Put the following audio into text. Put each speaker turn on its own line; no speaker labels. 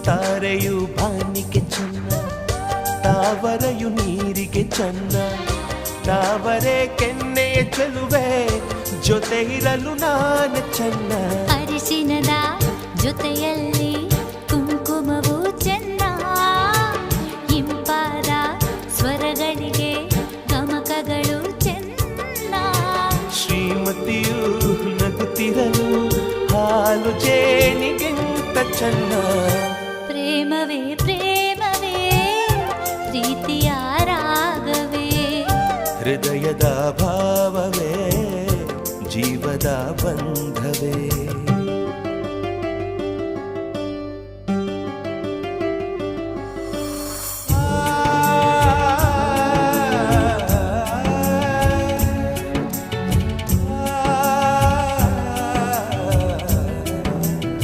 ತಾರೆಯು ಬಾನಿಗೆ ಚೆನ್ನ, ತಾವರೆಯು ನೀರಿಗೆ ಚೆನ್ನ. ತಾವರೆ ಕೆನ್ನೆಯ ಚೆಲುವೆ, ಜೊತೆ ಇರಲು ನಾನು ಚೆನ್ನ.
ಅರಿಶಿನದ ಜೊತೆಯಲ್ಲಿ ಕುಂಕುಮವು ಚೆನ್ನ, ಇಂಪಾದ ಸ್ವರಗಳಿಗೆ ಗಮಕಗಳು ಚೆನ್ನ.
ಶ್ರೀಮತಿಯು ನಗುತ್ತಿರಲು ಹಾಲು ಜೇನಿಗಿಂತ ಚೆನ್ನ.
ಪ್ರೇಮವೇ ಪ್ರೇಮವೇ ಪ್ರೀತಿಯ ರಾಗವೇ,
ಹೃದಯದ ಭಾವವೇ ಜೀವದ ಬಂಧವೇ.